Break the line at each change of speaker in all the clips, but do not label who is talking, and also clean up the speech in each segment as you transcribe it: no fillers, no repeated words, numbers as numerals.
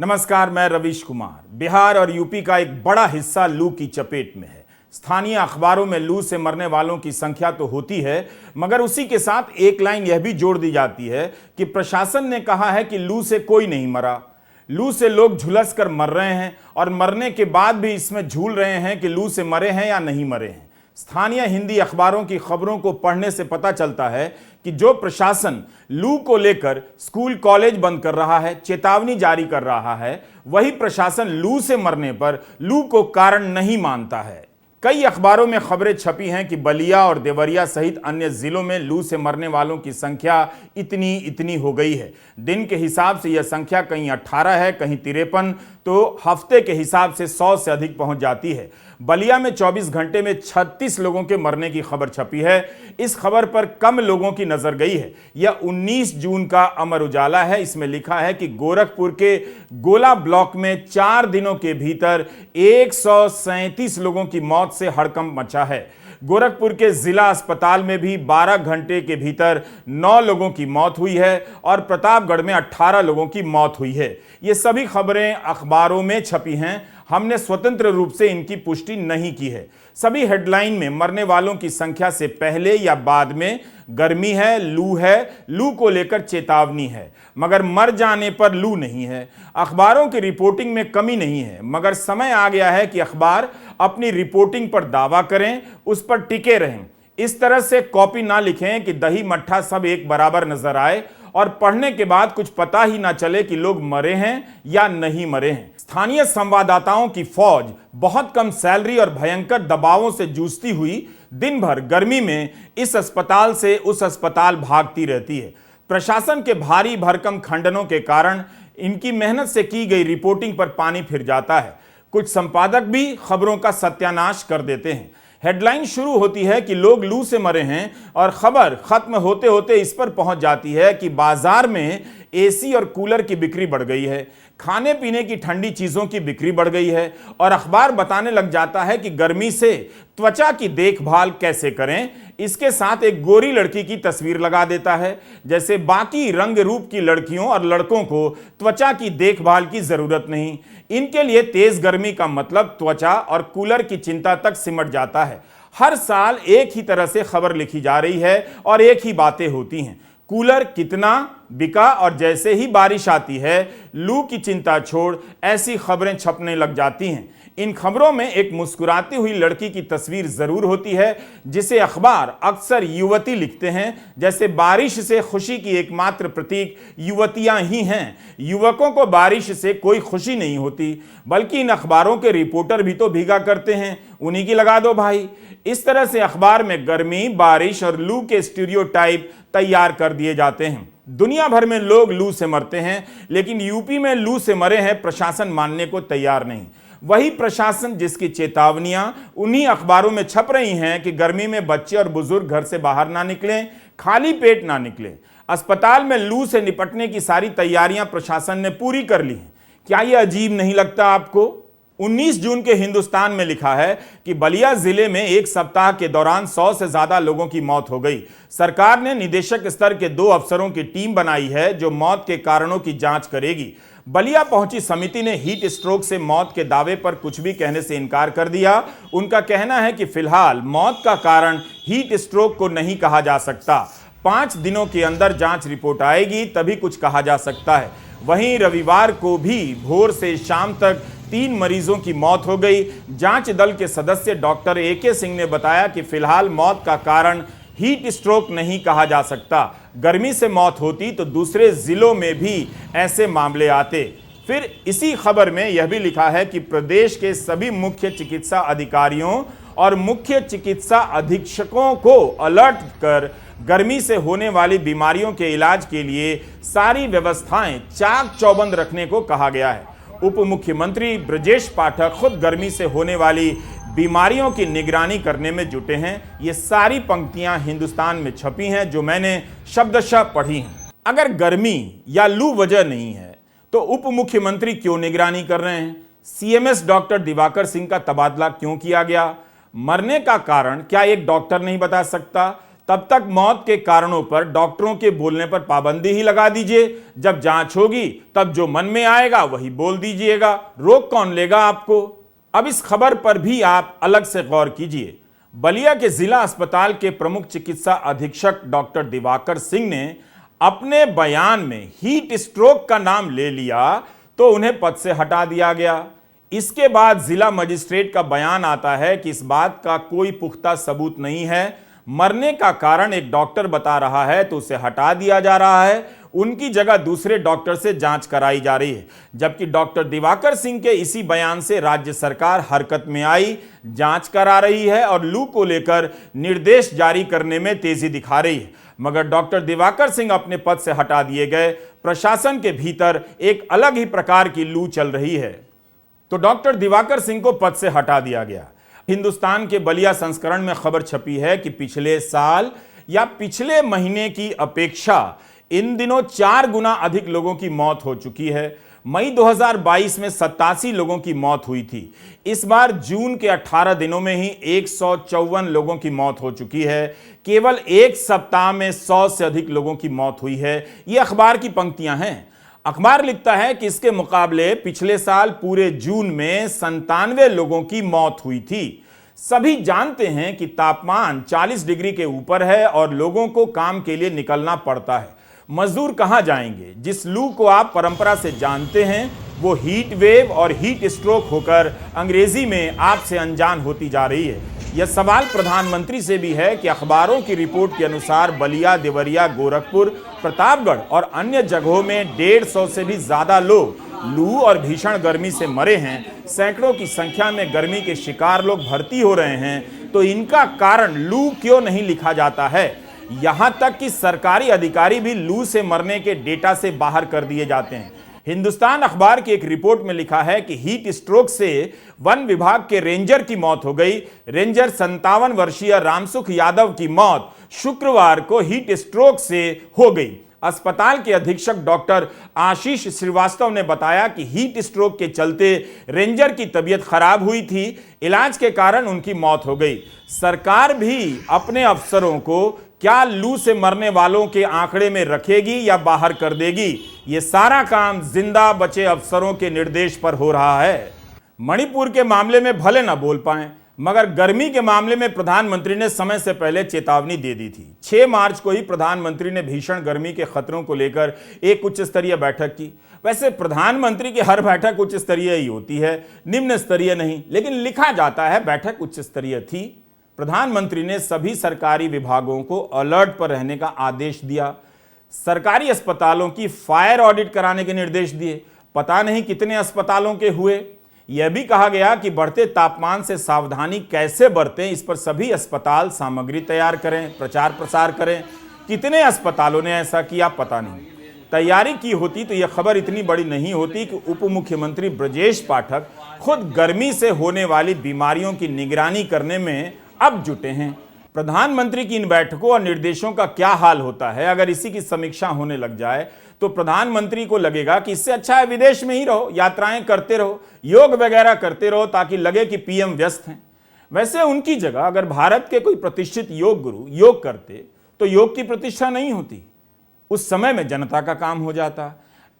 नमस्कार, मैं रवीश कुमार। बिहार और यूपी का एक बड़ा हिस्सा लू की चपेट में है। स्थानीय अखबारों में लू से मरने वालों की संख्या तो होती है, मगर उसी के साथ एक लाइन यह भी जोड़ दी जाती है कि प्रशासन ने कहा है कि लू से कोई नहीं मरा। लू से लोग झुलस कर मर रहे हैं और मरने के बाद भी इसमें झूल रहे हैं कि लू से मरे हैं या नहीं मरे हैं। स्थानीय हिंदी अखबारों की खबरों को पढ़ने से पता चलता है कि जो प्रशासन लू को लेकर स्कूल कॉलेज बंद कर रहा है, चेतावनी जारी कर रहा है, वही प्रशासन लू से मरने पर लू को कारण नहीं मानता है। कई अखबारों में खबरें छपी हैं कि बलिया और देवरिया सहित अन्य जिलों में लू से मरने वालों की संख्या इतनी हो गई है। दिन के हिसाब से यह संख्या कहीं 18 है, कहीं 53, तो हफ्ते के हिसाब से 100 से अधिक पहुंच जाती है। बलिया में 24 घंटे में 36 लोगों के मरने की खबर छपी है। इस खबर पर कम लोगों की नजर गई है। यह 19 जून का अमर उजाला है। इसमें लिखा है कि गोरखपुर के गोला ब्लॉक में 4 दिनों के भीतर 137 लोगों की मौत से हड़कंप मचा है। गोरखपुर के जिला अस्पताल में भी 12 घंटे के भीतर 9 लोगों की मौत हुई है और प्रतापगढ़ में 18 लोगों की मौत हुई है। ये सभी खबरें अखबारों में छपी हैं। हमने स्वतंत्र रूप से इनकी पुष्टि नहीं की है। सभी हेडलाइन में मरने वालों की संख्या से पहले या बाद में गर्मी है, लू को लेकर चेतावनी है, मगर मर जाने पर लू नहीं है। अखबारों की रिपोर्टिंग में कमी नहीं है, मगर समय आ गया है कि अखबार अपनी रिपोर्टिंग पर दावा करें, उस पर टिके रहें। इस तरह से कॉपी ना लिखें कि दही मट्ठा सब एक बराबर नजर आए और पढ़ने के बाद कुछ पता ही ना चले कि लोग मरे हैं या नहीं मरे हैं। स्थानीय संवाददाताओं की फौज बहुत कम सैलरी और भयंकर दबावों से जूझती हुई दिन भर गर्मी में इस अस्पताल से उस अस्पताल भागती रहती है। प्रशासन के भारी भरकम खंडनों के कारण इनकी मेहनत से की गई रिपोर्टिंग पर पानी फिर जाता है। कुछ संपादक भी खबरों का सत्यानाश कर देते हैं। हेडलाइन शुरू होती है कि लोग लू से मरे हैं और खबर खत्म होते होते इस पर पहुंच जाती है कि बाजार में एसी और कूलर की बिक्री बढ़ गई है, खाने पीने की ठंडी चीजों की बिक्री बढ़ गई है और अखबार बताने लग जाता है कि गर्मी से त्वचा की देखभाल कैसे करें। इसके साथ एक गोरी लड़की की तस्वीर लगा देता है, जैसे बाकी रंग रूप की लड़कियों और लड़कों को त्वचा की देखभाल की जरूरत नहीं। इनके लिए तेज गर्मी का मतलब त्वचा और कूलर की चिंता तक सिमट जाता है। हर साल एक ही तरह से खबर लिखी जा रही है और एक ही बातें होती हैं। कूलर कितना बिका और जैसे ही बारिश आती है लू की चिंता छोड़ ऐसी खबरें छपने लग जाती हैं। इन खबरों में एक मुस्कुराती हुई लड़की की तस्वीर जरूर होती है, जिसे अखबार अक्सर युवती लिखते हैं, जैसे बारिश से खुशी की एकमात्र प्रतीक युवतियां ही हैं। युवकों को बारिश से कोई खुशी नहीं होती, बल्कि इन अखबारों के रिपोर्टर भी तो भीगा करते हैं, उन्हीं की लगा दो भाई। इस तरह से अखबार में गर्मी, बारिश और लू के स्टीरियोटाइप तैयार कर दिए जाते हैं। दुनिया भर में लोग लू से मरते हैं, लेकिन यूपी में लू से मरे हैं प्रशासन मानने को तैयार नहीं। वही प्रशासन जिसकी चेतावनियां उन्हीं अखबारों में छप रही हैं कि गर्मी में बच्चे और बुजुर्ग घर से बाहर ना निकलें, खाली पेट ना निकलें। अस्पताल में लू से निपटने की सारी तैयारियां प्रशासन ने पूरी कर ली हैं। क्या यह अजीब नहीं लगता आपको? 19 जून के हिंदुस्तान में लिखा है कि बलिया जिले में एक सप्ताह के दौरान 100 से ज्यादा लोगों की मौत हो गई। सरकार ने निदेशक स्तर के 2 अफसरों की टीम बनाई है जो मौत के कारणों की जांच करेगी। बलिया पहुंची समिति ने हीट स्ट्रोक से मौत के दावे पर कुछ भी कहने से इनकार कर दिया। उनका कहना है कि फिलहाल मौत का कारण हीट स्ट्रोक को नहीं कहा जा सकता। 5 दिनों के अंदर जांच रिपोर्ट आएगी, तभी कुछ कहा जा सकता है। वहीं रविवार को भी भोर से शाम तक 3 मरीजों की मौत हो गई। जांच दल के सदस्य डॉक्टर AK सिंह ने बताया कि फिलहाल मौत का कारण हीट स्ट्रोक नहीं कहा जा सकता। गर्मी से मौत होती तो दूसरे जिलों में भी ऐसे मामले आते। फिर इसी खबर में यह भी लिखा है कि प्रदेश के सभी मुख्य चिकित्सा अधिकारियों और मुख्य चिकित्सा अधीक्षकों को अलर्ट कर गर्मी से होने वाली बीमारियों के इलाज के लिए सारी व्यवस्थाएं चाक चौबंद रखने को कहा गया है। उप मुख्यमंत्री ब्रजेश पाठक खुद गर्मी से होने वाली बीमारियों की निगरानी करने में जुटे हैं। ये सारी पंक्तियां हिंदुस्तान में छपी हैं जो मैंने शब्दशः पढ़ी हैं। अगर गर्मी या लू वजह नहीं है तो उप मुख्यमंत्री क्यों निगरानी कर रहे हैं? CMS डॉक्टर दिवाकर सिंह का तबादला क्यों किया गया? मरने का कारण क्या एक डॉक्टर नहीं बता सकता? तब तक मौत के कारणों पर डॉक्टरों के बोलने पर पाबंदी ही लगा दीजिए। जब जांच होगी तब जो मन में आएगा वही बोल दीजिएगा, रोक कौन लेगा आपको। अब इस खबर पर भी आप अलग से गौर कीजिए। बलिया के जिला अस्पताल के प्रमुख चिकित्सा अधीक्षक डॉक्टर दिवाकर सिंह ने अपने बयान में हीट स्ट्रोक का नाम ले लिया तो उन्हें पद से हटा दिया गया। इसके बाद जिला मजिस्ट्रेट का बयान आता है कि इस बात का कोई पुख्ता सबूत नहीं है, मरने का कारण एक डॉक्टर बता रहा है तो उसे हटा दिया जा रहा है, उनकी जगह दूसरे डॉक्टर से जांच कराई जा रही है। जबकि डॉक्टर दिवाकर सिंह के इसी बयान से राज्य सरकार हरकत में आई, जांच करा रही है और लू को लेकर निर्देश जारी करने में तेजी दिखा रही है। मगर डॉक्टर दिवाकर सिंह अपने पद से हटा दिए गए, प्रशासन के भीतर एक अलग ही प्रकार की लू चल रही है। तो डॉक्टर दिवाकर सिंह को पद से हटा दिया गया। हिंदुस्तान के बलिया संस्करण में खबर छपी है कि पिछले साल या पिछले महीने की अपेक्षा इन दिनों 4 गुना अधिक लोगों की मौत हो चुकी है। मई 2022 में 87 लोगों की मौत हुई थी। इस बार जून के 18 दिनों में ही 154 लोगों की मौत हो चुकी है। केवल एक सप्ताह में 100 से अधिक लोगों की मौत हुई है। ये अखबार की पंक्तियां हैं। अखबार लिखता है कि इसके मुकाबले पिछले साल पूरे जून में 97 लोगों की मौत हुई थी। सभी जानते हैं कि तापमान 40 डिग्री के ऊपर है और लोगों को काम के लिए निकलना पड़ता है। मजदूर कहां जाएंगे? जिस लू को आप परंपरा से जानते हैं वो हीट वेव और हीट स्ट्रोक होकर अंग्रेजी में आपसे अनजान होती जा रही है। यह सवाल प्रधानमंत्री से भी है कि अखबारों की रिपोर्ट के अनुसार बलिया, देवरिया, गोरखपुर, प्रतापगढ़ और अन्य जगहों में 150 से भी ज्यादा लोग लू और भीषण गर्मी से मरे हैं। सैकड़ों की संख्या में गर्मी के शिकार लोग भर्ती हो रहे हैं। तो इनका कारण लू क्यों नहीं लिखा जाता है? यहां तक कि सरकारी अधिकारी भी लू से मरने के डेटा से बाहर कर दिए जाते हैं। हिंदुस्तान अखबार की एक रिपोर्ट में लिखा है कि हीट स्ट्रोक से वन विभाग के रेंजर की मौत हो गई। रेंजर 57 वर्षीय रामसुख यादव की मौत शुक्रवार को हीट स्ट्रोक से हो गई। अस्पताल के अधीक्षक डॉक्टर आशीष श्रीवास्तव ने बताया कि हीट स्ट्रोक के चलते रेंजर की तबीयत खराब हुई थी, इलाज के कारण उनकी मौत हो गई। सरकार भी अपने अफसरों को क्या लू से मरने वालों के आंकड़े में रखेगी या बाहर कर देगी? ये सारा काम जिंदा बचे अफसरों के निर्देश पर हो रहा है। मणिपुर के मामले में भले ना बोल पाएं, मगर गर्मी के मामले में प्रधानमंत्री ने समय से पहले चेतावनी दे दी थी। 6 मार्च को ही प्रधानमंत्री ने भीषण गर्मी के खतरों को लेकर एक उच्च स्तरीय बैठक की। वैसे प्रधानमंत्री की हर बैठक उच्च स्तरीय ही होती है, निम्न स्तरीय नहीं, लेकिन लिखा जाता है बैठक उच्च स्तरीय थी। प्रधानमंत्री ने सभी सरकारी विभागों को अलर्ट पर रहने का आदेश दिया। सरकारी अस्पतालों की फायर ऑडिट कराने के निर्देश दिए। पता नहीं कितने अस्पतालों के हुए। यह भी कहा गया कि बढ़ते तापमान से सावधानी कैसे बरतें, इस पर सभी अस्पताल सामग्री तैयार करें, प्रचार प्रसार करें। कितने अस्पतालों ने ऐसा किया पता नहीं। तैयारी की होती तो यह खबर इतनी बड़ी नहीं होती कि उप मुख्यमंत्री ब्रजेश पाठक खुद गर्मी से होने वाली बीमारियों की निगरानी करने में अब जुटे हैं। प्रधानमंत्री की इन बैठकों और निर्देशों का क्या हाल होता है अगर इसी की समीक्षा होने लग जाए तो प्रधानमंत्री को लगेगा कि इससे अच्छा है विदेश में ही रहो, यात्राएं करते रहो, योग वगैरह करते रहो, ताकि लगे कि पीएम व्यस्त हैं। वैसे उनकी जगह अगर भारत के कोई प्रतिष्ठित योग गुरु योग करते तो योग की प्रतिष्ठा नहीं होती, उस समय में जनता का काम हो जाता।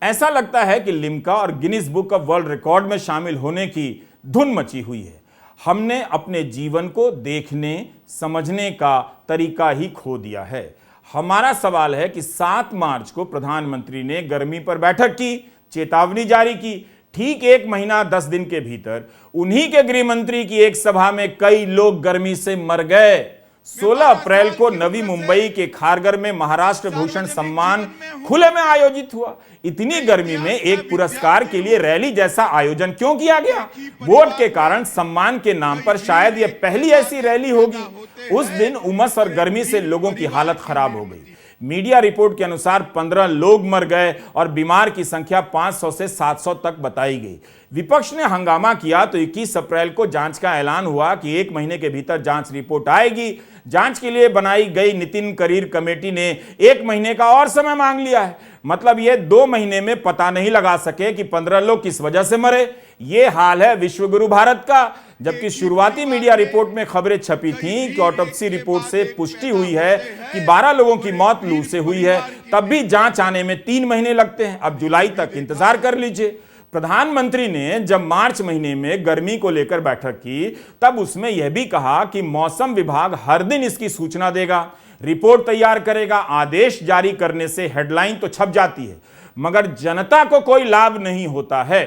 ऐसा लगता है कि लिम्का और Guinness book of world record में शामिल होने की धुन मची हुई है। हमने अपने जीवन को देखने समझने का तरीका ही खो दिया है। हमारा सवाल है कि 7 मार्च को प्रधानमंत्री ने गर्मी पर बैठक की, चेतावनी जारी की। ठीक 1 महीना 10 दिन के भीतर उन्हीं के गृह मंत्री की एक सभा में कई लोग गर्मी से मर गए। 16 अप्रैल को नवी मुंबई के खारगर में महाराष्ट्र भूषण सम्मान खुले में आयोजित हुआ। इतनी गर्मी में एक पुरस्कार के लिए रैली जैसा आयोजन क्यों किया गया? वोट के कारण सम्मान के नाम पर शायद यह पहली ऐसी रैली होगी। उस दिन उमस और गर्मी से लोगों की हालत खराब हो गई। मीडिया रिपोर्ट के अनुसार 15 लोग मर गए और बीमार की संख्या 500 से 700 तक बताई गई। विपक्ष ने हंगामा किया तो 21 अप्रैल को जांच का ऐलान हुआ कि 1 महीने के भीतर जांच रिपोर्ट आएगी। जांच के लिए बनाई गई नितिन करीर कमेटी ने 1 महीने का और समय मांग लिया है। मतलब ये 2 महीने में पता नहीं लगा सके कि 15 लोग किस वजह से मरे। ये हाल है विश्व गुरु भारत का। जबकि शुरुआती मीडिया रिपोर्ट में खबरें छपी थीं कि ऑटोप्सी रिपोर्ट से पुष्टि हुई है कि 12 लोगों की मौत लू से हुई है, तब भी जांच आने में 3 महीने लगते हैं। अब जुलाई तक इंतजार कर लीजिए। प्रधानमंत्री ने जब मार्च महीने में गर्मी को लेकर बैठक की, तब उसमें यह भी कहा कि मौसम विभाग हर दिन इसकी सूचना देगा, रिपोर्ट तैयार करेगा। आदेश जारी करने से हेडलाइन तो छप जाती है, मगर जनता को कोई लाभ नहीं होता है।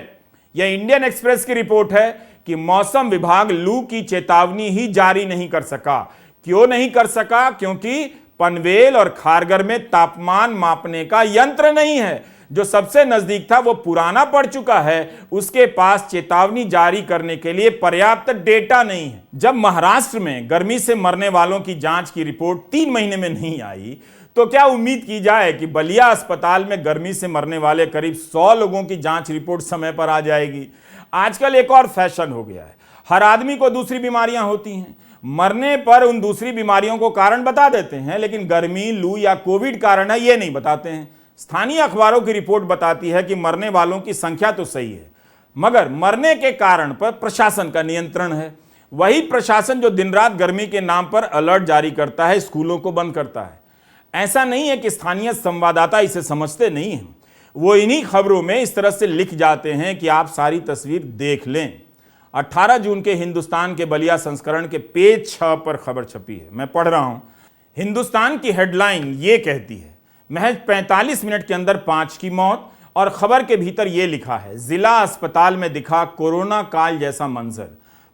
यह इंडियन एक्सप्रेस की रिपोर्ट है कि मौसम विभाग लू की चेतावनी ही जारी नहीं कर सका। क्यों नहीं कर सका? क्योंकि पनवेल और खारगर में तापमान मापने का यंत्र नहीं है। जो सबसे नजदीक था वो पुराना पड़ चुका है, उसके पास चेतावनी जारी करने के लिए पर्याप्त डेटा नहीं है। जब महाराष्ट्र में गर्मी से मरने वालों की जांच की रिपोर्ट 3 महीने में नहीं आई, तो क्या उम्मीद की जाए कि बलिया अस्पताल में गर्मी से मरने वाले करीब 100 लोगों की जांच रिपोर्ट समय पर आ जाएगी? आजकल एक और फैशन हो गया है, हर आदमी को दूसरी बीमारियां होती हैं, मरने पर उन दूसरी बीमारियों को कारण बता देते हैं, लेकिन गर्मी, लू या कोविड कारण है ये नहीं बताते हैं। स्थानीय अखबारों की रिपोर्ट बताती है कि मरने वालों की संख्या तो सही है, मगर मरने के कारण पर प्रशासन का नियंत्रण है। वही प्रशासन जो दिन रात गर्मी के नाम पर अलर्ट जारी करता है, स्कूलों को बंद करता है। ऐसा नहीं है कि स्थानीय संवाददाता इसे समझते नहीं हैं, वो इन्हीं खबरों में इस तरह से लिख जाते हैं कि आप सारी तस्वीर देख लें। 18 जून के हिंदुस्तान के बलिया संस्करण के पेज 6 पर खबर छपी है, मैं पढ़ रहा हूं। हिंदुस्तान की हेडलाइन ये कहती है, महज 45 मिनट के अंदर 5 की मौत, और खबर के भीतर यह लिखा है, जिला अस्पताल में दिखा कोरोना काल जैसा मंजर,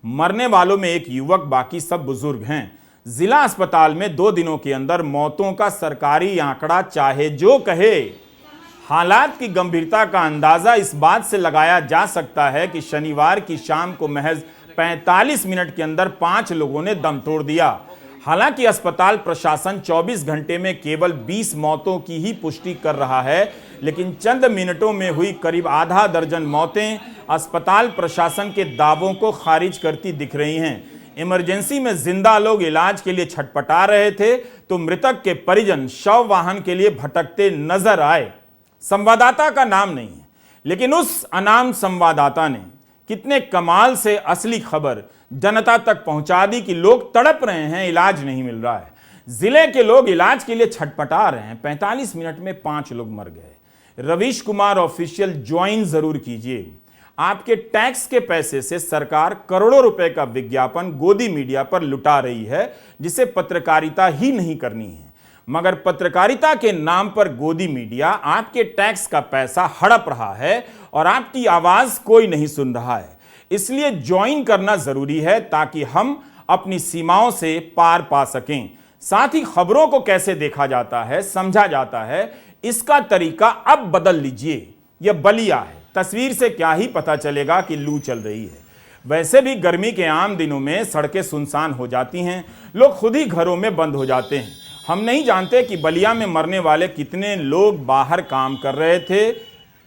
मरने वालों में एक युवक, बाकी सब बुजुर्ग हैं। जिला अस्पताल में 2 दिनों के अंदर मौतों का सरकारी आंकड़ा चाहे जो कहे। हालात की गंभीरता का अंदाजा इस बात से लगाया जा सकता है कि शनिवार की शाम को महज 45 मिनट के अंदर 5 लोगों ने दम तोड़ दिया। हालांकि अस्पताल प्रशासन 24 घंटे में केवल 20 मौतों की ही पुष्टि कर रहा है, लेकिन चंद मिनटों में हुई करीब आधा दर्जन मौतें अस्पताल प्रशासन के दावों को खारिज करती दिख रही हैं। इमरजेंसी में जिंदा लोग इलाज के लिए छटपटा रहे थे, तो मृतक के परिजन शव वाहन के लिए भटकते नजर आए। संवाददाता का नाम नहीं है, लेकिन उस अनाम संवाददाता ने कितने कमाल से असली खबर जनता तक पहुंचा दी कि लोग तड़प रहे हैं, इलाज नहीं मिल रहा है। जिले के लोग इलाज के लिए छटपटा रहे हैं। 45 मिनट में 5 लोग मर गए। रवीश कुमार ऑफिशियल ज्वाइन जरूर कीजिए। आपके टैक्स के पैसे से सरकार करोड़ों रुपए का विज्ञापन गोदी मीडिया पर लुटा रही है, जिसे पत्रकारिता ही नहीं करनी है। मगर पत्रकारिता के नाम पर गोदी मीडिया आपके टैक्स का पैसा हड़प रहा है और आपकी आवाज कोई नहीं सुन रहा है। इसलिए ज्वाइन करना जरूरी है, ताकि हम अपनी सीमाओं से पार पा सकें। साथ ही खबरों को कैसे देखा जाता है, समझा जाता है, इसका तरीका अब बदल लीजिए। यह बलिया है, तस्वीर से क्या ही पता चलेगा कि लू चल रही है। वैसे भी गर्मी के आम दिनों में सड़कें सुनसान हो जाती हैं, लोग खुद ही घरों में बंद हो जाते हैं। हम नहीं जानते कि बलिया में मरने वाले कितने लोग बाहर काम कर रहे थे,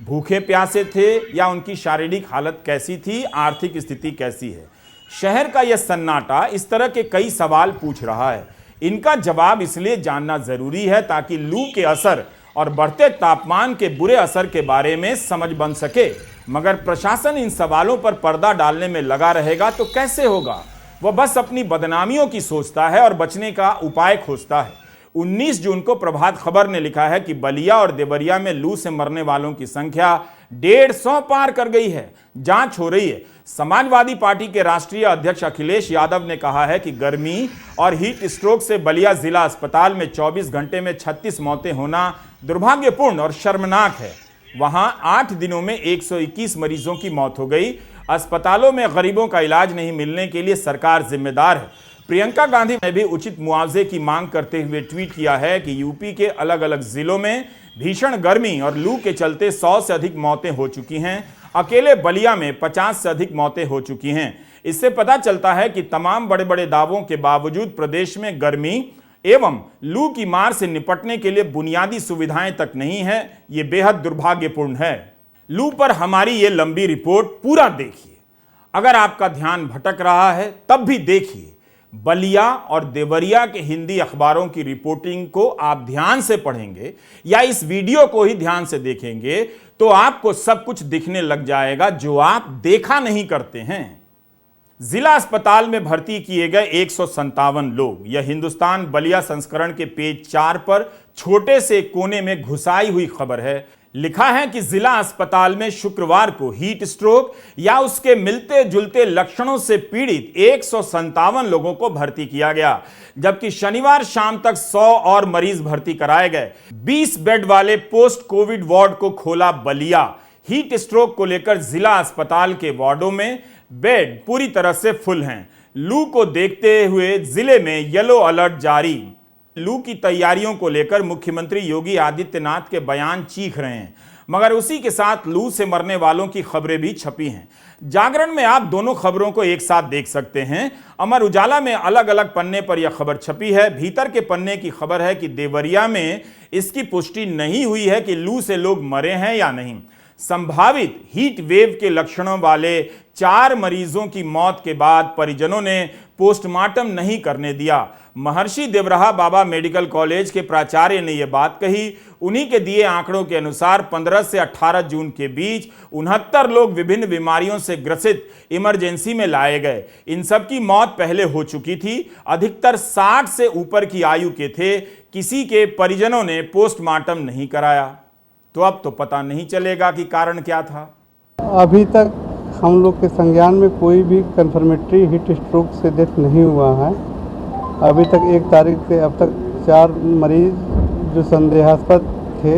भूखे प्यासे थे, या उनकी शारीरिक हालत कैसी थी, आर्थिक स्थिति कैसी है। शहर का यह सन्नाटा इस तरह के कई सवाल पूछ रहा है। इनका जवाब इसलिए जानना जरूरी है ताकि लू के असर और बढ़ते तापमान के बुरे असर के बारे में समझ बन सके। मगर प्रशासन इन सवालों पर पर्दा डालने में लगा रहेगा तो कैसे होगा? वह बस अपनी बदनामियों की सोचता है और बचने का उपाय खोजता है। 19 जून को प्रभात खबर ने लिखा है कि बलिया और देवरिया में लू से मरने वालों की संख्या 150 पार कर गई है, जांच हो रही है। समाजवादी पार्टी के राष्ट्रीय अध्यक्ष अखिलेश यादव ने कहा है कि गर्मी और हीट स्ट्रोक से बलिया जिला अस्पताल में 24 घंटे में 36 मौतें होना दुर्भाग्यपूर्ण और शर्मनाक है। वहां 8 दिनों में 121 मरीजों की मौत हो गई। अस्पतालों में गरीबों का इलाज नहीं मिलने के लिए सरकार जिम्मेदार है। प्रियंका गांधी ने भी उचित मुआवजे की मांग करते हुए ट्वीट किया है कि यूपी के अलग अलग जिलों में भीषण गर्मी और लू के चलते 100 से अधिक मौतें हो चुकी हैं। अकेले बलिया में 50 से अधिक मौतें हो चुकी हैं। इससे पता चलता है कि तमाम बड़े बड़े दावों के बावजूद प्रदेश में गर्मी एवं लू की मार से निपटने के लिए बुनियादी सुविधाएं तक नहीं है। ये बेहद दुर्भाग्यपूर्ण है। लू पर हमारी ये लंबी रिपोर्ट पूरा देखिए। अगर आपका ध्यान भटक रहा है तब भी देखिए। बलिया और देवरिया के हिंदी अखबारों की रिपोर्टिंग को आप ध्यान से पढ़ेंगे या इस वीडियो को ही ध्यान से देखेंगे तो आपको सब कुछ दिखने लग जाएगा जो आप देखा नहीं करते हैं। जिला अस्पताल में भर्ती किए गए 157 लोग। यह हिंदुस्तान बलिया संस्करण के पेज 4 पर छोटे से कोने में घुसाई हुई खबर है। लिखा है कि जिला अस्पताल में शुक्रवार को हीट स्ट्रोक या उसके मिलते जुलते लक्षणों से पीड़ित 157 लोगों को भर्ती किया गया, जबकि शनिवार शाम तक 100 और मरीज भर्ती कराए गए। 20 बेड वाले पोस्ट कोविड वार्ड को खोला बलिया। हीट स्ट्रोक को लेकर जिला अस्पताल के वार्डों में बेड पूरी तरह से फुल हैं। लू को देखते हुए जिले में येलो अलर्ट जारी। लू की तैयारियों को लेकर मुख्यमंत्री योगी आदित्यनाथ के बयान चीख रहे हैं, मगर उसी के साथ लू से मरने वालों की खबरें भी छपी हैं। जागरण में आप दोनों खबरों को एक साथ देख सकते हैं। अमर उजाला में अलग अलग पन्ने पर यह खबर छपी है। भीतर के पन्ने की खबर है कि देवरिया में इसकी पुष्टि नहीं हुई है कि लू से लोग मरे हैं या नहीं। संभावित हीट वेव के लक्षणों वाले 4 मरीजों की मौत के बाद परिजनों ने पोस्टमार्टम नहीं करने दिया। महर्षि देवराहा बाबा मेडिकल कॉलेज के प्राचार्य ने यह बात कही। उन्हीं के दिए आंकड़ों के अनुसार 15 से 18 जून के बीच 69 लोग विभिन्न बीमारियों से ग्रसित इमरजेंसी में लाए गए। इन सब की मौत पहले हो चुकी थी। अधिकतर 60 से ऊपर की आयु के थे। किसी के परिजनों ने पोस्टमार्टम नहीं कराया। तो अब तो पता नहीं चलेगा कि कारण क्या था।
अभी तक हम लोग के संज्ञान में कोई भी कन्फर्मेटरी हीट स्ट्रोक से डेथ नहीं हुआ है। अभी तक 1 तारीख से अब तक 4 मरीज जो संदेहास्पद थे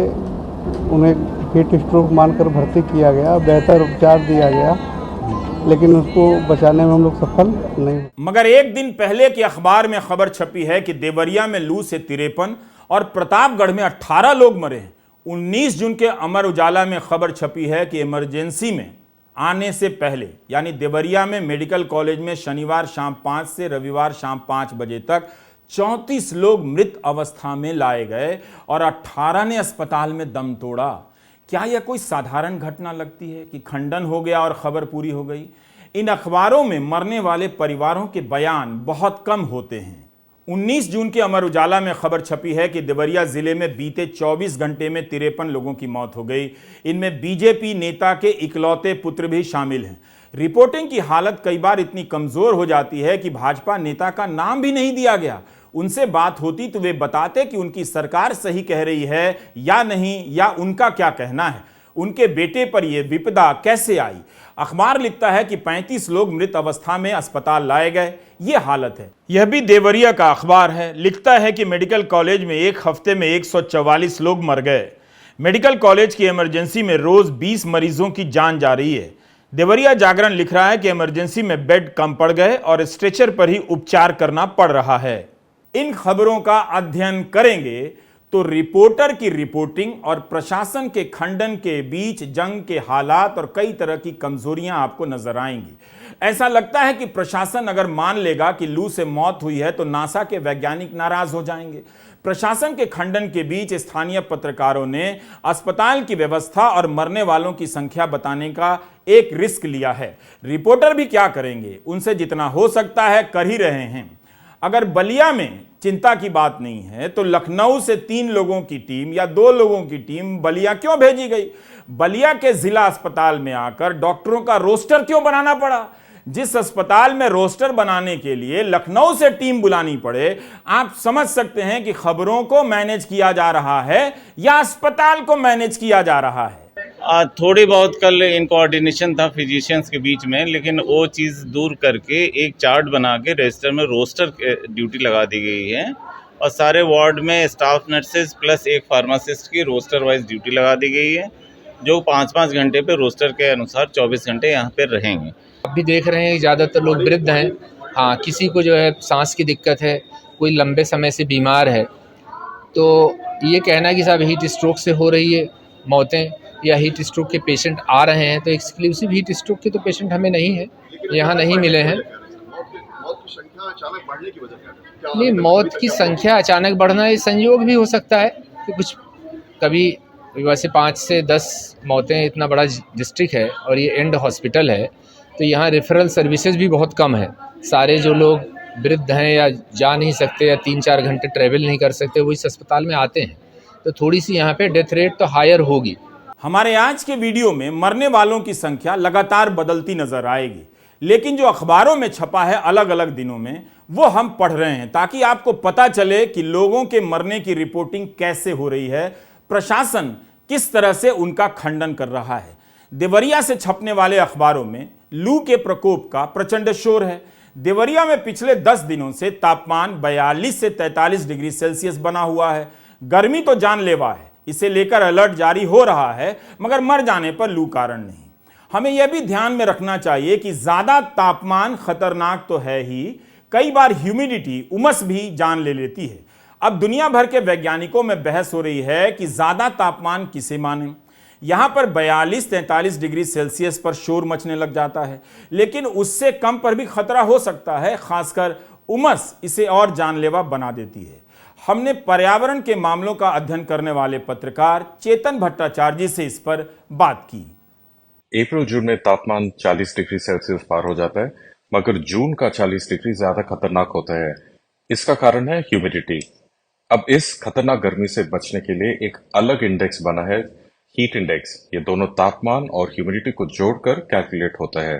उन्हें हीट स्ट्रोक मानकर भर्ती किया गया, बेहतर उपचार दिया गया, लेकिन उसको बचाने में हम लोग सफल नहीं।
मगर एक दिन पहले के अखबार में खबर छपी है कि देवरिया में लू से 53 और प्रतापगढ़ में 18 लोग मरे हैं। 19 जून के अमर उजाला में खबर छपी है कि इमरजेंसी में आने से पहले यानी देवरिया में मेडिकल कॉलेज में शनिवार शाम 5 से रविवार शाम 5 बजे तक 34 लोग मृत अवस्था में लाए गए और 18 ने अस्पताल में दम तोड़ा। क्या यह कोई साधारण घटना लगती है कि खंडन हो गया और खबर पूरी हो गई? इन अखबारों में मरने वाले परिवारों के बयान बहुत कम होते हैं। 19 जून के अमर उजाला में खबर छपी है कि देवरिया जिले में बीते 24 घंटे में 53 लोगों की मौत हो गई। इनमें बीजेपी नेता के इकलौते पुत्र भी शामिल हैं। रिपोर्टिंग की हालत कई बार इतनी कमजोर हो जाती है कि भाजपा नेता का नाम भी नहीं दिया गया। उनसे बात होती तो वे बताते कि उनकी सरकार सही कह रही है या नहीं, या उनका क्या कहना है, उनके बेटे पर यह विपदा कैसे आई। अखबार लिखता है कि 35 लोग मृत अवस्था में अस्पताल लाए गए। यह हालत है। यह भी देवरिया का अखबार है। लिखता है कि मेडिकल कॉलेज में एक हफ्ते में 144 लोग मर गए। मेडिकल कॉलेज की इमरजेंसी में रोज 20 मरीजों की जान जा रही है। देवरिया जागरण लिख रहा है कि इमरजेंसी में बेड कम पड़ गए और स्ट्रेचर पर ही उपचार करना पड़ रहा है। इन खबरों का अध्ययन करेंगे तो रिपोर्टर की रिपोर्टिंग और प्रशासन के खंडन के बीच जंग के हालात और कई तरह की कमजोरियां आपको नजर आएंगी। ऐसा लगता है कि प्रशासन अगर मान लेगा कि लू से मौत हुई है तो नासा के वैज्ञानिक नाराज हो जाएंगे। प्रशासन के खंडन के बीच स्थानीय पत्रकारों ने अस्पताल की व्यवस्था और मरने वालों की संख्या बताने का एक रिस्क लिया है। रिपोर्टर भी क्या करेंगे, उनसे जितना हो सकता है कर ही रहे हैं। अगर बलिया में चिंता की बात नहीं है तो लखनऊ से 3 लोगों की टीम या 2 लोगों की टीम बलिया क्यों भेजी गई? बलिया के जिला अस्पताल में आकर डॉक्टरों का रोस्टर क्यों बनाना पड़ा? जिस अस्पताल में रोस्टर बनाने के लिए लखनऊ से टीम बुलानी पड़े, आप समझ सकते हैं कि खबरों को मैनेज किया जा रहा है या अस्पताल को मैनेज किया जा रहा है।
थोड़ी बहुत कल इनकोऑर्डिनेशन था फिजिशियंस के बीच में, लेकिन वो चीज़ दूर करके एक चार्ट बना के रजिस्टर में रोस्टर ड्यूटी लगा दी गई है और सारे वार्ड में स्टाफ नर्सेज प्लस एक फार्मासिस्ट की रोस्टर वाइज ड्यूटी लगा दी गई है, जो 5-5 घंटे पे रोस्टर के अनुसार 24 घंटे यहाँ पे रहेंगे।
अभी देख रहे हैं ज़्यादातर लोग वृद्ध हैं। हाँ, किसी को जो है सांस की दिक्कत है, कोई लंबे समय से बीमार है, तो ये कहना कि साहब हीट स्ट्रोक से हो रही है मौतें या हीट स्ट्रोक के पेशेंट आ रहे हैं, तो एक्सक्लूसिव हीट स्ट्रोक के तो पेशेंट हमें नहीं है, यहाँ नहीं मिले हैं। नहीं, मौत की संख्या अचानक बढ़ना ये संयोग भी हो सकता है कि कुछ कभी वैसे 5 से 10 मौतें, इतना बड़ा डिस्ट्रिक्ट है और ये एंड हॉस्पिटल है, तो यहाँ रेफरल सर्विसेज भी बहुत कम है। सारे जो लोग वृद्ध हैं या जा नहीं सकते या 3-4 घंटे ट्रैवल नहीं कर सकते, वो इस अस्पताल में आते हैं, तो थोड़ी सी यहाँ पे डेथ रेट तो हायर होगी।
हमारे आज के वीडियो में मरने वालों की संख्या लगातार बदलती नजर आएगी। लेकिन जो अखबारों में छपा है अलग अलग दिनों में वो हम पढ़ रहे हैं ताकि आपको पता चले कि लोगों के मरने की रिपोर्टिंग कैसे हो रही है, प्रशासन किस तरह से उनका खंडन कर रहा है। देवरिया से छपने वाले अखबारों में लू के प्रकोप का प्रचंड शोर है। देवरिया में पिछले 10 दिनों से तापमान 42 से 43 डिग्री सेल्सियस बना हुआ है। गर्मी तो जानलेवा है, इसे लेकर अलर्ट जारी हो रहा है, मगर मर जाने पर लू कारण नहीं। हमें यह भी ध्यान में रखना चाहिए कि ज्यादा तापमान खतरनाक तो है ही, कई बार ह्यूमिडिटी उमस भी जान ले लेती है। अब दुनिया भर के वैज्ञानिकों में बहस हो रही है कि ज्यादा तापमान किसे माने। यहां पर 42-43 डिग्री सेल्सियस पर शोर मचने लग जाता है, लेकिन उससे कम पर भी खतरा हो सकता है, खासकर उमस इसे और जानलेवा बना देती है। हमने पर्यावरण के मामलों का अध्ययन करने वाले पत्रकार चेतन भट्टाचार्य जी से इस पर बात की।
अप्रैल जून में तापमान 40 डिग्री सेल्सियस पार हो जाता है, मगर जून का 40 डिग्री ज्यादा खतरनाक होता है। इसका कारण है ह्यूमिडिटी। अब इस खतरनाक गर्मी से बचने के लिए एक अलग इंडेक्स बना है, हीट इंडेक्स। ये दोनों तापमान और ह्यूमिडिटी को जोड़कर कैलकुलेट होता है।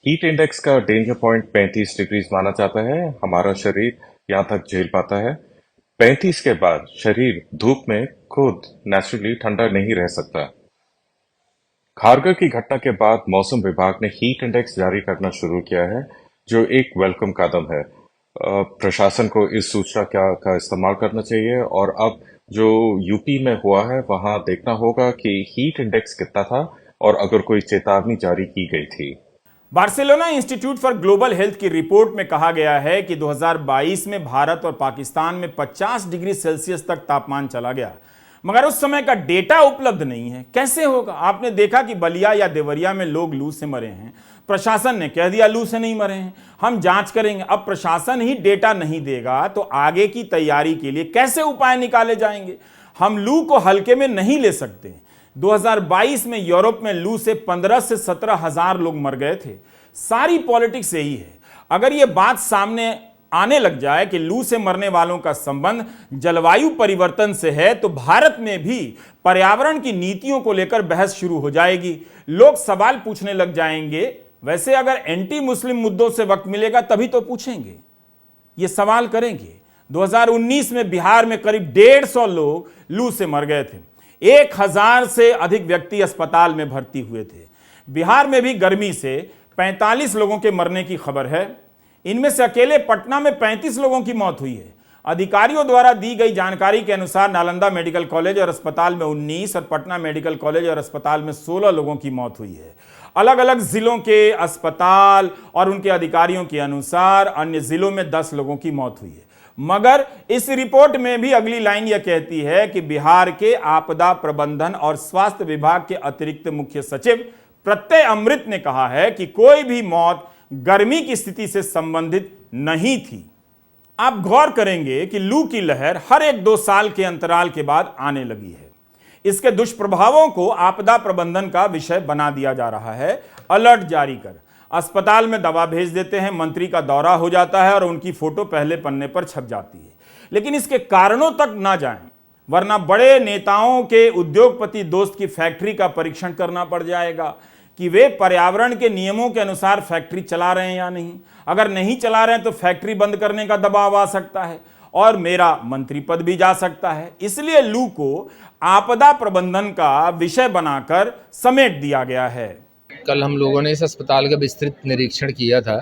हीट इंडेक्स का डेंजर पॉइंट 35 डिग्री माना जाता है। हमारा शरीर यहाँ तक झेल पाता है। 35 के बाद शरीर धूप में खुद नेचुरली ठंडा नहीं रह सकता। खारगर की घटना के बाद मौसम विभाग ने हीट इंडेक्स जारी करना शुरू किया है, जो एक वेलकम कदम है। प्रशासन को इस सूचना का इस्तेमाल करना चाहिए और अब जो यूपी में हुआ है वहां देखना होगा कि हीट इंडेक्स कितना था और अगर कोई चेतावनी जारी की गई थी।
Barcelona institute for global health की रिपोर्ट में कहा गया है कि 2022 में भारत और पाकिस्तान में 50 डिग्री सेल्सियस तक तापमान चला गया, मगर उस समय का डेटा उपलब्ध नहीं है। कैसे होगा? आपने देखा कि बलिया या देवरिया में लोग लू से मरे हैं, प्रशासन ने कह दिया लू से नहीं मरे हैं, हम जांच करेंगे। अब प्रशासन ही डेटा नहीं देगा तो आगे की तैयारी के लिए कैसे उपाय निकाले जाएंगे? हम लू को हल्के में नहीं ले सकते। 2022 में यूरोप में लू से 15 से 17 हजार लोग मर गए थे। सारी पॉलिटिक्स यही है। अगर ये बात सामने आने लग जाए कि लू से मरने वालों का संबंध जलवायु परिवर्तन से है, तो भारत में भी पर्यावरण की नीतियों को लेकर बहस शुरू हो जाएगी। लोग सवाल पूछने लग जाएंगे। वैसे अगर एंटी मुस्लिम मुद्दों से वक्त मिलेगा तभी तो पूछेंगे, ये सवाल करेंगे। 2019 में बिहार में करीब 150 लोग लू से मर गए थे। 1000 से अधिक व्यक्ति अस्पताल में भर्ती हुए थे। बिहार में भी गर्मी से 45 लोगों के मरने की खबर है। इनमें से अकेले पटना में 35 लोगों की मौत हुई है। अधिकारियों द्वारा दी गई जानकारी के अनुसार नालंदा मेडिकल कॉलेज और अस्पताल में 19 और पटना मेडिकल कॉलेज और अस्पताल में 16 लोगों की मौत हुई है। अलग अलग जिलों के अस्पताल और उनके अधिकारियों के अनुसार अन्य जिलों में 10 लोगों की मौत हुई है। मगर इस रिपोर्ट में भी अगली लाइन यह कहती है कि बिहार के आपदा प्रबंधन और स्वास्थ्य विभाग के अतिरिक्त मुख्य सचिव प्रत्यय अमृत ने कहा है कि कोई भी मौत गर्मी की स्थिति से संबंधित नहीं थी। आप गौर करेंगे कि लू की लहर हर 1-2 साल के अंतराल के बाद आने लगी है। इसके दुष्प्रभावों को आपदा प्रबंधन का विषय बना दिया जा रहा है। अलर्ट जारी कर अस्पताल में दवा भेज देते हैं, मंत्री का दौरा हो जाता है और उनकी फोटो पहले पन्ने पर छप जाती है। लेकिन इसके कारणों तक ना जाएं, वरना बड़े नेताओं के उद्योगपति दोस्त की फैक्ट्री का परीक्षण करना पड़ जाएगा कि वे पर्यावरण के नियमों के अनुसार फैक्ट्री चला रहे हैं या नहीं। अगर नहीं चला रहे हैं तो फैक्ट्री बंद करने का दबाव आ सकता है और मेरा मंत्री पद भी जा सकता है। इसलिए लू को आपदा प्रबंधन का विषय बनाकर समेट दिया गया है।
कल हम लोगों ने इस अस्पताल का विस्तृत निरीक्षण किया था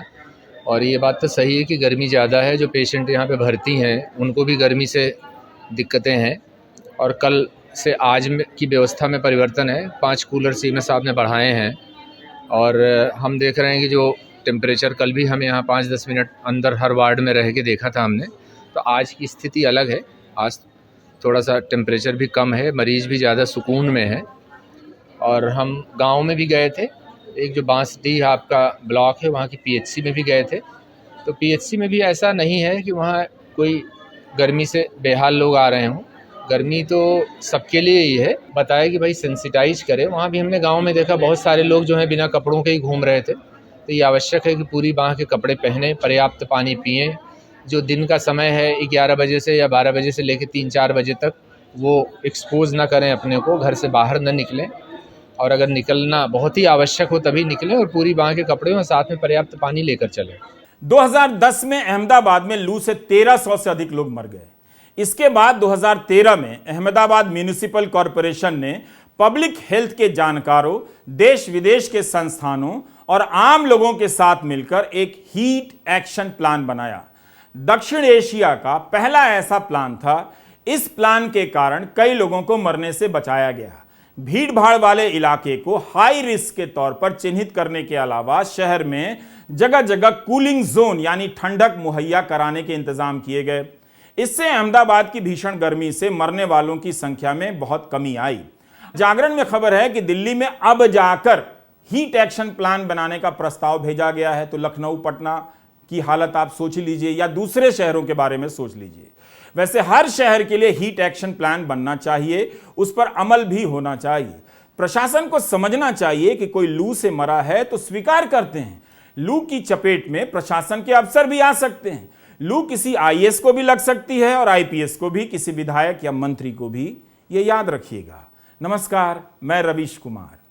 और ये बात तो सही है कि गर्मी ज़्यादा है। जो पेशेंट यहाँ पे भर्ती हैं उनको भी गर्मी से दिक्कतें हैं और कल से आज की व्यवस्था में परिवर्तन है। 5 कूलर सीएमएस साहब ने बढ़ाए हैं और हम देख रहे हैं कि जो टेम्परेचर कल भी हमें यहाँ 5-10 मिनट अंदर हर वार्ड में रह के देखा था हमने, तो आज की स्थिति अलग है। आज थोड़ा सा टेम्परेचर भी कम है, मरीज़ भी ज़्यादा सुकून में है। और हम गांव में भी गए थे, एक जो बांसडीह आपका ब्लॉक है वहाँ की पीएचसी में भी गए थे। तो पीएचसी में भी ऐसा नहीं है कि वहाँ कोई गर्मी से बेहाल लोग आ रहे हों। गर्मी तो सबके लिए ही है। बताया कि भाई सेंसिटाइज करें। वहाँ भी हमने गांव में देखा बहुत सारे लोग जो हैं बिना कपड़ों के ही घूम रहे थे। तो ये आवश्यक है कि पूरी बाँह के कपड़े पहने, पर्याप्त पानी पिएँ। जो दिन का समय है 11 बजे से या 12 बजे से लेकर 3-4 बजे तक, वो एक्सपोज ना करें अपने को, घर से बाहर न निकलें। और अगर निकलना बहुत ही आवश्यक हो तभी निकलें और पूरी बांह के कपड़े और साथ में पर्याप्त पानी लेकर चलें।
2010 में अहमदाबाद में लू से 1300 से अधिक लोग मर गए। इसके बाद 2013 में अहमदाबाद म्युनिसिपल कॉरपोरेशन ने पब्लिक हेल्थ के जानकारों, देश विदेश के संस्थानों और आम लोगों के साथ मिलकर एक हीट एक्शन प्लान बनाया। दक्षिण एशिया का पहला ऐसा प्लान था। इस प्लान के कारण कई लोगों को मरने से बचाया गया। भीड़ भाड़ वाले इलाके को हाई रिस्क के तौर पर चिन्हित करने के अलावा शहर में जगह जगह कूलिंग जोन यानी ठंडक मुहैया कराने के इंतजाम किए गए। इससे अहमदाबाद की भीषण गर्मी से मरने वालों की संख्या में बहुत कमी आई। जागरण में खबर है कि दिल्ली में अब जाकर हीट एक्शन प्लान बनाने का प्रस्ताव भेजा गया है। तो लखनऊ, पटना की हालत आप सोच लीजिए या दूसरे शहरों के बारे में सोच लीजिए। वैसे हर शहर के लिए हीट एक्शन प्लान बनना चाहिए, उस पर अमल भी होना चाहिए। प्रशासन को समझना चाहिए कि कोई लू से मरा है तो स्वीकार करते हैं। लू की चपेट में प्रशासन के अफसर भी आ सकते हैं। लू किसी आईएएस को भी लग सकती है और आईपीएस को भी, किसी विधायक या मंत्री को भी। ये याद रखिएगा। नमस्कार, मैं रवीश कुमार।